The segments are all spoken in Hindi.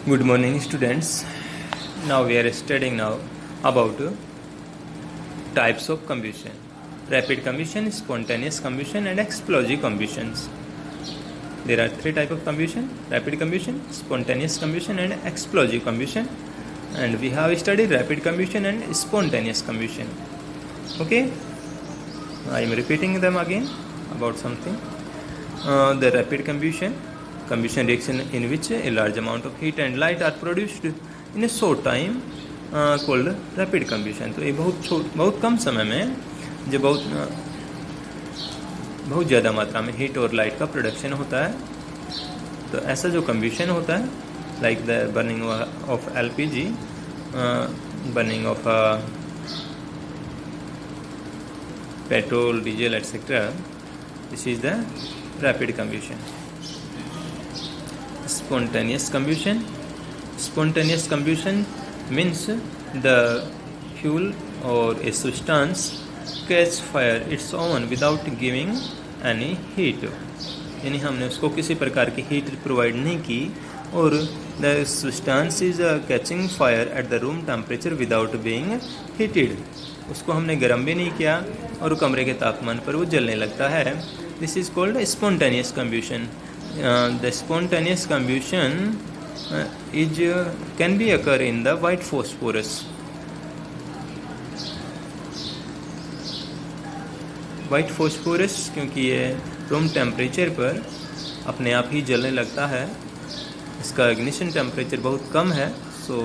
Good morning, students. Now we are studying now about types of combustion: rapid combustion, spontaneous combustion, and explosive combustions. There are three types of combustion: rapid combustion, spontaneous combustion, and explosive combustion. And we have studied rapid combustion and spontaneous combustion. Okay, I am repeating them again about something. The rapid combustion reaction in which a large amount of heat and light are produced in a short time called rapid combustion. तो ये बहुत कम समय में जो बहुत ज़्यादा मात्रा में हीट और लाइट का प्रोडक्शन होता है, तो ऐसा जो कम्ब्यूशन होता है, like the burning of LPG, burning of petrol, diesel, etcetera, this is the rapid combustion. Spontaneous combustion means the fuel or a substance catch fire its own without giving any heat. यानी हमने उसको किसी प्रकार की हीट प्रोवाइड नहीं की और the substance is catching fire at the room temperature without being heated. उसको हमने गर्म भी नहीं किया और कमरे के तापमान पर वो जलने लगता है. This is called spontaneous combustion. The spontaneous combustion can be occur in the white phosphorus. White phosphorus क्योंकि ये रूम टेम्परेचर पर अपने आप ही जलने लगता है, इसका इग्निशन टेम्परेचर बहुत कम है. So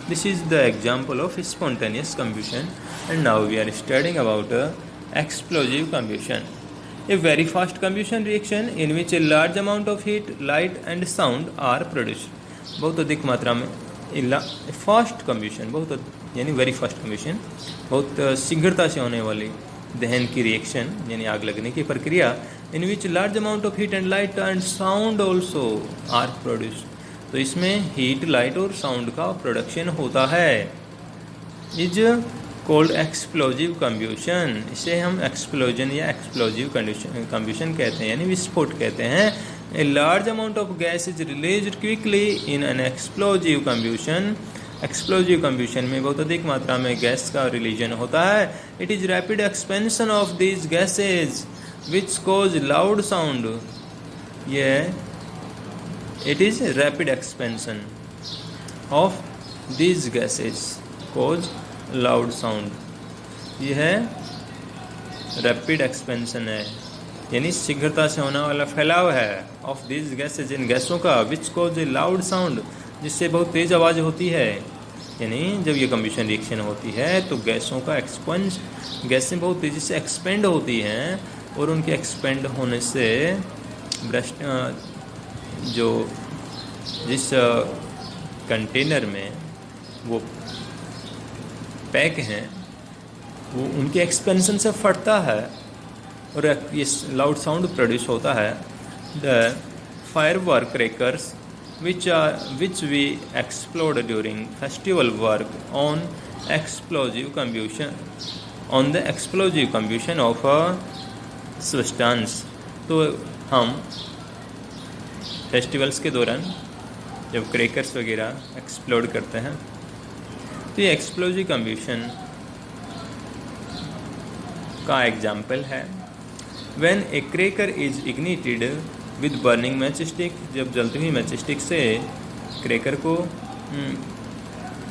this is the example of spontaneous combustion. And now we are studying about explosive combustion. A very fast combustion reaction in which a large amount of heat, light and sound are produced. बहुत अधिक मात्रा में फास्ट कम्ब्यूशन, यानी वेरी फास्ट कम्ब्यूशन, बहुत शीघ्रता से होने वाली दहन की रिएक्शन यानी आग लगने की प्रक्रिया, in which large amount of heat and light and sound also are produced. तो इसमें हीट, लाइट और साउंड का प्रोडक्शन होता है. Is cold explosive combustion. इसे हम एक्सप्लोजन या एक्सप्लोजिव कम्ब्यूशन कहते हैं, यानी विस्फोट कहते हैं. A large amount of gas is released quickly in an explosive combustion. Explosive combustion में बहुत अधिक मात्रा में गैस का रिलीजन होता है. It is rapid expansion of these gases which cause loud sound. It is rapid expansion of these gases cause loud sound. यह है रैपिड एक्सपेंशन है, यानी शीघ्रता से होने वाला फैलाव है. ऑफ दिस गैसेज, इन गैसों का, which cause A loud sound, जिससे बहुत तेज़ आवाज़ होती है. यानी जब ये कम्ब्यूशन रिएक्शन होती है तो गैसों का गैसें बहुत तेज़ी से एक्सपेंड होती हैं और उनके एक्सपेंड होने से जिस कंटेनर में वो पैक हैं वो उनके एक्सपेंशन से फटता है और ये लाउड साउंड प्रोड्यूस होता है. The fire work crackers which we explode during festival work on the explosive combustion of a substance. तो हम फेस्टिवल्स के दौरान जब क्रैकर्स वगैरह एक्सप्लोड करते हैं तो ये एक्सप्लोजिव कम्ब्यूशन का एग्जाम्पल है. When a cracker is ignited with burning matchstick, जब जलती हुई मैच स्टिक से क्रैकर को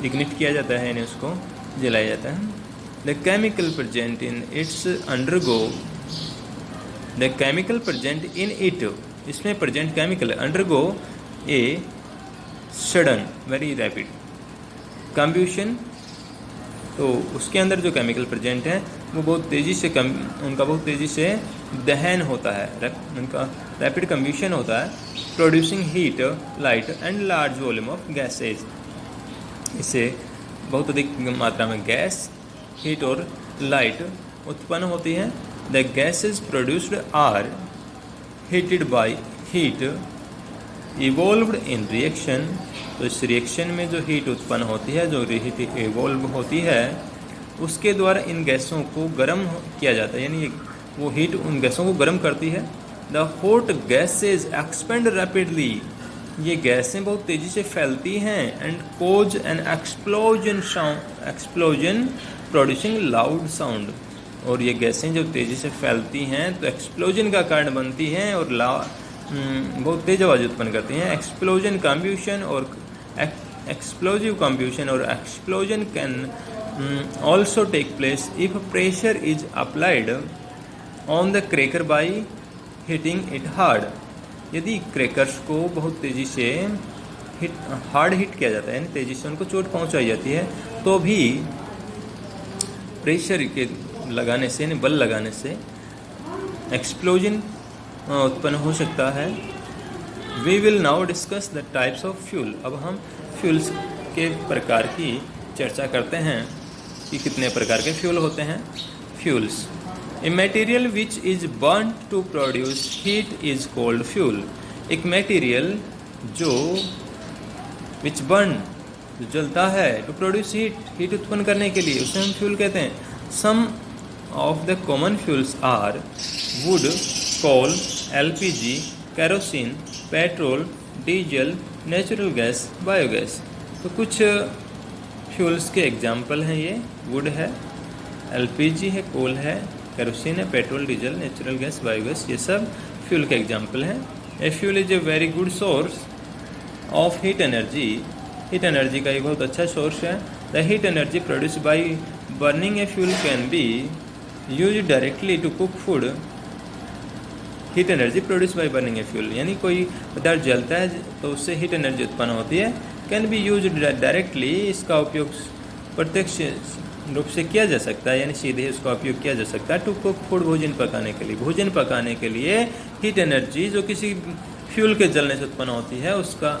इग्निट किया जाता है, यानी उसको जलाया जाता है. The chemical present in it, इसमें present chemical undergo a sudden very rapid combustion. तो उसके अंदर जो केमिकल प्रेजेंट है वो बहुत तेज़ी से उनका बहुत तेज़ी से दहन होता है, उनका रैपिड कम्ब्यूशन होता है, producing heat, light and large volume of gases. इससे बहुत अधिक मात्रा में गैस, हीट और लाइट उत्पन्न होती है. The gases produced are heated by heat evolved in reaction. तो इस रिएक्शन में जो हीट उत्पन्न होती है, जो हीट इवॉल्व होती है, उसके द्वारा इन गैसों को गर्म किया जाता है, यानी वो हीट उन गैसों को गर्म करती है. The hot gases expand rapidly ये गैसें बहुत तेज़ी से फैलती हैं and cause an explosion producing loud sound. और ये गैसें जब तेज़ी से फैलती हैं तो एक्सप्लोजन का कारण बनती हैं और बहुत तेज़ आवाज़ उत्पन्न करती हैं। एक्सप्लोजन कम्ब्यूशन और एक्सप्लोजिव कम्ब्यूशन और explosion can also take place if pressure is applied on the cracker by hitting it hard। यदि क्रैकर्स को बहुत तेज़ी से हार्ड हिट किया जाता है, यानी तेज़ी से उनको चोट पहुंचाई जाती है, तो भी प्रेशर के लगाने से, यानी बल लगाने से एक्सप्लोजन उत्पन्न हो सकता है। We will now discuss the types of fuel. अब हम फ्यूल्स के प्रकार की चर्चा करते हैं कि कितने प्रकार के फ्यूल होते हैं। Fuels, a material which is burn to produce heat is called fuel. एक मटेरियल जो विच बर्न, जो जलता है, टू प्रोड्यूस हीट उत्पन्न करने के लिए, उसे हम फ्यूल कहते हैं। Some of the common fuels are wood, coal, LPG, kerosene, petrol, diesel, natural gas, biogas. तो कुछ फ्यूल्स के एग्जाम्पल हैं ये। वुड है, एलपीजी है, कोल है, केरोसिन है, petrol, diesel, natural gas, biogas, ये सब फ्यूल के एग्जाम्पल हैं। A fuel is a very good source of heat energy. Heat energy का एक बहुत अच्छा सोर्स है। The heat energy produce by burning a fuel can be use directly to cook food. Heat energy produce by burning a fuel, यानी कोई पदार्थ जलता है तो उससे हीट एनर्जी उत्पन्न होती है। कैन बी यूज डायरेक्टली, इसका उपयोग प्रत्यक्ष रूप से किया जा सकता है, यानी सीधे उसका उपयोग किया जा सकता है। टू कुक फूड, भोजन पकाने के लिए। भोजन पकाने के लिए हीट एनर्जी जो किसी फ्यूल के जलने से उत्पन्न होती है, उसका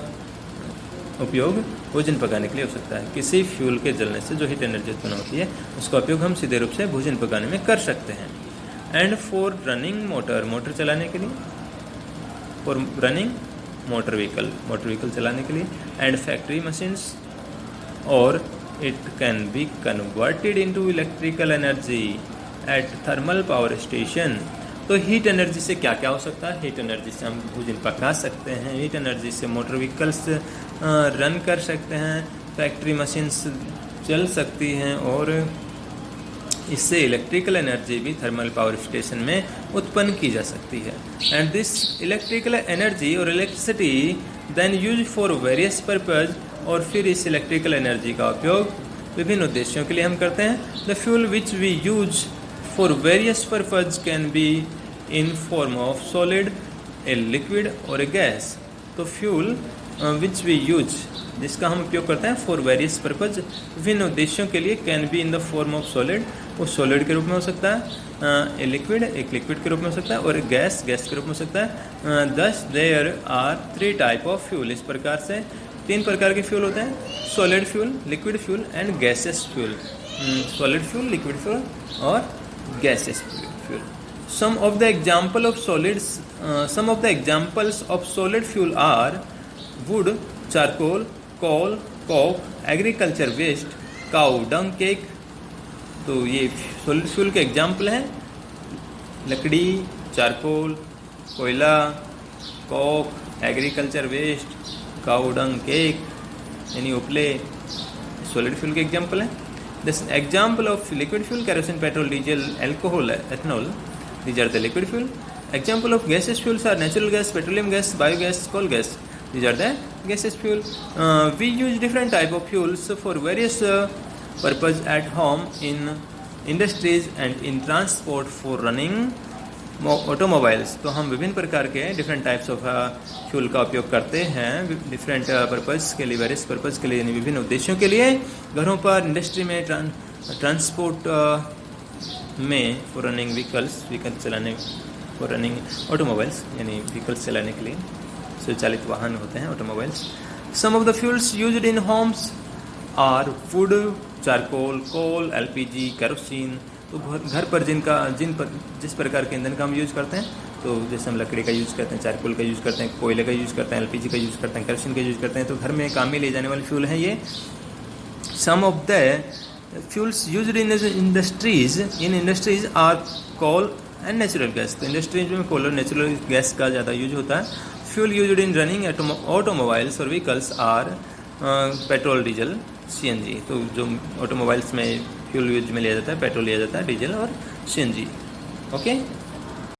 उपयोग भोजन पकाने के लिए हो सकता है। किसी फ्यूल के जलने से जो हीट एनर्जी उत्पन्न होती है, उसका उपयोग हम सीधे रूप से भोजन पकाने में कर सकते हैं। And for running motor, motor चलाने के लिए। फॉर रनिंग मोटर व्हीकल चलाने के लिए। एंड फैक्ट्री मशीन्स, और it can be converted into electrical energy at thermal power station. तो हीट एनर्जी से क्या क्या हो सकता है? हीट एनर्जी से हम भोजन पका सकते हैं, हीट एनर्जी से मोटर व्हीकल्स रन कर सकते हैं, फैक्ट्री मशीन्स चल सकती हैं, और इससे इलेक्ट्रिकल एनर्जी भी थर्मल पावर स्टेशन में उत्पन्न की जा सकती है। एंड दिस इलेक्ट्रिकल एनर्जी और electricity then use for various purpose, और फिर इस इलेक्ट्रिकल एनर्जी का उपयोग विभिन्न उद्देश्यों के लिए हम करते हैं। The fuel which we use for various purpose can be in form of solid, a liquid और ए गैस। तो फ्यूल विच वी यूज, जिसका हम उपयोग करते हैं फॉर वेरियस पर्पज, विभिन्न उद्देश्यों के लिए, can be in the form of solid, वो सॉलिड के रूप में हो सकता है, ए लिक्विड, एक लिक्विड के रूप में हो सकता है, और गैस, गैस के रूप में हो सकता है। Thus there are 3 type of fuel. इस प्रकार से 3 प्रकार के फ्यूल होते हैं: solid fuel, liquid fuel and gases fuel. Solid fuel, liquid fuel और gases fuel. Some of the examples of solid fuel are wood, charcoal, coal, coke, agriculture waste, cow dung cake। तो ये सॉलिड फ्यूल के एग्जाम्पल हैं: लकड़ी, चारकोल, कोयला, कोक, एग्रीकल्चर वेस्ट, काऊ डंग केक, यानी उपले, सॉलिड फ्यूल के एग्जाम्पल हैं। This example of liquid fuel, kerosene, petrol, diesel, alcohol, ethanol, these are the liquid fuel. Example of gaseous fuels are natural gas, petroleum gas, biogas, coal gas. These are the gaseous fuel. We use different type of fuels for various purpose at home, in industries and in transport for running automobiles। तो हम विभिन्न प्रकार के डिफरेंट टाइप्स ऑफ फ्यूल का उपयोग करते हैं डिफरेंट पर्पज़ के लिए, वेरियस पर्पज़ के लिए, यानी विभिन्न उद्देश्यों के लिए, घरों पर, इंडस्ट्री में, ट्रांसपोर्ट में, फॉर रनिंग व्हीकल चलाने, फॉर रनिंग ऑटोमोबाइल्स, यानी व्हीकल्स चलाने के लिए स्वचालित वाहन होते हैं, automobiles. Some of the fuels used in homes are wood, charcoal, coal, LPG, kerosene. तो घर पर जिस प्रकार के ईंधन का हम यूज़ करते हैं, तो जैसे हम लकड़ी का यूज़ करते हैं, चारकोल का यूज़ करते हैं, कोयले का यूज़ करते हैं, एलपीजी का यूज़ करते हैं, केरोसिन का यूज़ करते हैं, तो घर में काम में ले जाने वाले फ्यूल हैं ये। Some of the fuels used in industries are coal and natural gas. तो इंडस्ट्रीज में कोल और नेचुरल गैस का ज़्यादा यूज होता है। Fuel used in running automobiles और vehicles are petrol, diesel, CNG. तो जो ऑटोमोबाइल्स में फ्यूल यूज में लिया जाता है, पेट्रोल लिया जाता है, डीजल और सीएनजी। ओके।